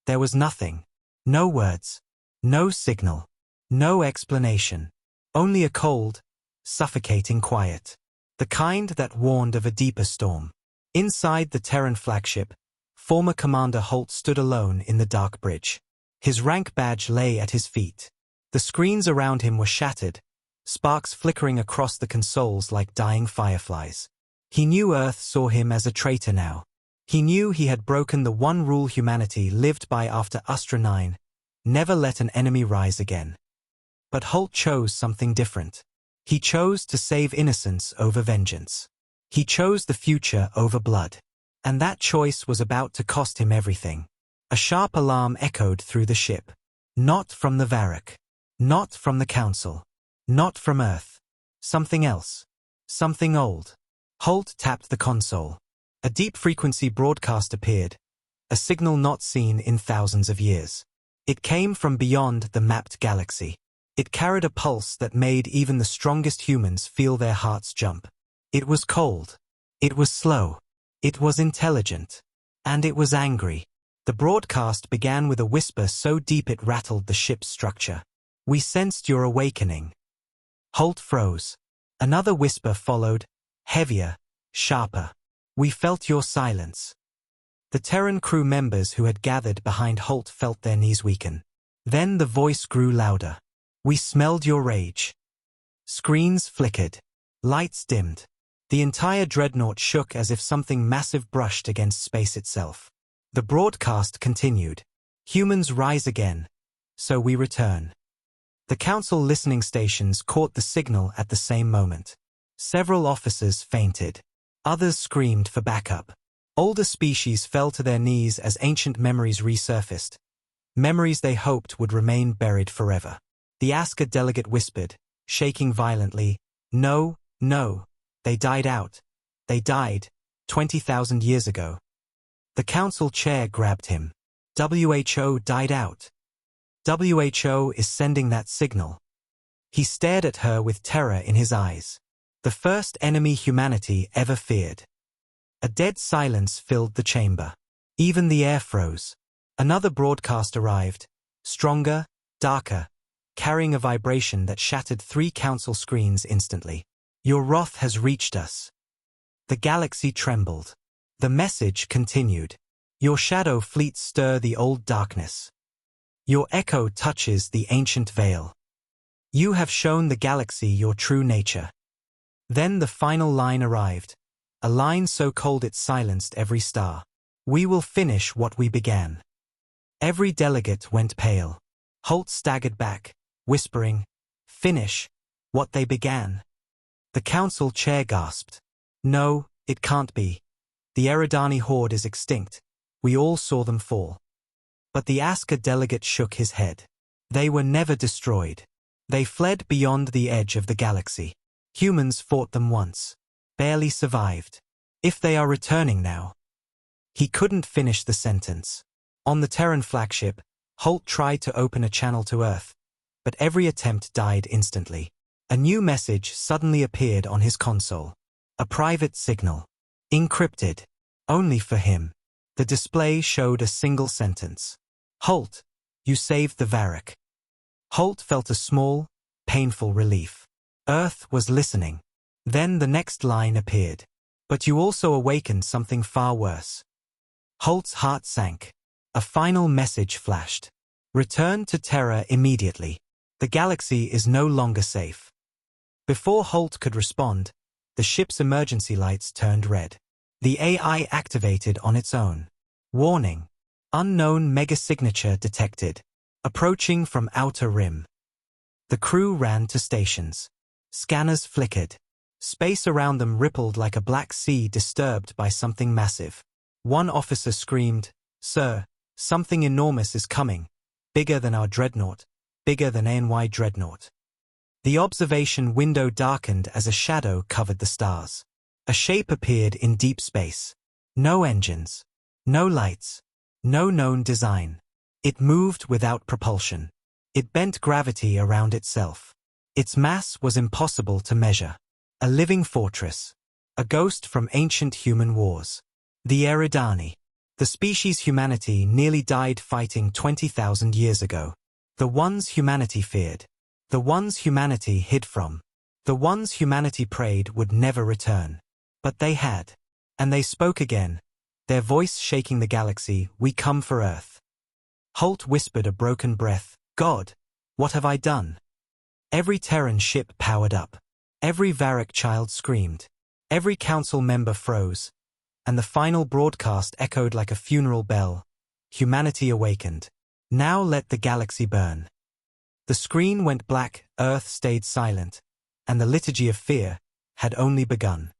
there was nothing. No words. No signal. No explanation. Only a cold, suffocating quiet. The kind that warned of a deeper storm. Inside the Terran flagship, former Commander Holt stood alone in the dark bridge. His rank badge lay at his feet. The screens around him were shattered, sparks flickering across the consoles like dying fireflies. He knew Earth saw him as a traitor now. He knew he had broken the one rule humanity lived by after Astra 9, never let an enemy rise again. But Holt chose something different. He chose to save innocence over vengeance. He chose the future over blood. And that choice was about to cost him everything. A sharp alarm echoed through the ship. Not from the Varrock. Not from the Council. Not from Earth. Something else. Something old. Holt tapped the console. A deep-frequency broadcast appeared, a signal not seen in thousands of years. It came from beyond the mapped galaxy. It carried a pulse that made even the strongest humans feel their hearts jump. It was cold. It was slow. It was intelligent. And it was angry. The broadcast began with a whisper so deep it rattled the ship's structure. "We sensed your awakening." Holt froze. Another whisper followed, heavier, sharper. "We felt your silence." The Terran crew members who had gathered behind Holt felt their knees weaken. Then the voice grew louder. "We smelled your rage." Screens flickered. Lights dimmed. The entire dreadnought shook as if something massive brushed against space itself. The broadcast continued. "Humans rise again. So we return." The Council listening stations caught the signal at the same moment. Several officers fainted. Others screamed for backup. Older species fell to their knees as ancient memories resurfaced. Memories they hoped would remain buried forever. The Asker delegate whispered, shaking violently, "No, no. They died out. They died 20,000 years ago." The Council chair grabbed him. "WHO died out. WHO is sending that signal." He stared at her with terror in his eyes. The first enemy humanity ever feared. A dead silence filled the chamber. Even the air froze. Another broadcast arrived, stronger, darker, carrying a vibration that shattered 3 council screens instantly. "Your wrath has reached us." The galaxy trembled. The message continued. "Your shadow fleets stir the old darkness. Your echo touches the ancient veil. You have shown the galaxy your true nature." Then the final line arrived, a line so cold it silenced every star. "We will finish what we began." Every delegate went pale. Holt staggered back, whispering, "Finish what they began." The council chair gasped. "No, it can't be. The Eridani horde is extinct. We all saw them fall." But the Asker delegate shook his head. They were never destroyed. They fled beyond the edge of the galaxy. Humans fought them once. Barely survived. If they are returning now. He couldn't finish the sentence. On the Terran flagship, Holt tried to open a channel to Earth, but every attempt died instantly. A new message suddenly appeared on his console. A private signal. Encrypted. Only for him. The display showed a single sentence. Halt, you saved the Varrock. Holt felt a small, painful relief. Earth was listening. Then the next line appeared. But you also awakened something far worse. Holt's heart sank. A final message flashed. Return to Terra immediately. The galaxy is no longer safe. Before Holt could respond, the ship's emergency lights turned red. The AI activated on its own. Warning. Unknown megasignature detected. Approaching from outer rim. The crew ran to stations. Scanners flickered. Space around them rippled like a black sea disturbed by something massive. One officer screamed, "Sir, something enormous is coming. Bigger than our dreadnought. Bigger than ANY dreadnought." The observation window darkened as a shadow covered the stars. A shape appeared in deep space. No engines. No lights. No known design. It moved without propulsion. It bent gravity around itself. Its mass was impossible to measure. A living fortress. A ghost from ancient human wars. The Eridani. The species humanity nearly died fighting 20,000 years ago. The ones humanity feared. The ones humanity hid from. The ones humanity prayed would never return. But they had. And they spoke again. Their voice shaking the galaxy, "We come for Earth." Holt whispered a broken breath, "God, what have I done?" Every Terran ship powered up. Every Varrock child screamed. Every council member froze. And the final broadcast echoed like a funeral bell. Humanity awakened. Now let the galaxy burn. The screen went black, Earth stayed silent. And the liturgy of fear had only begun.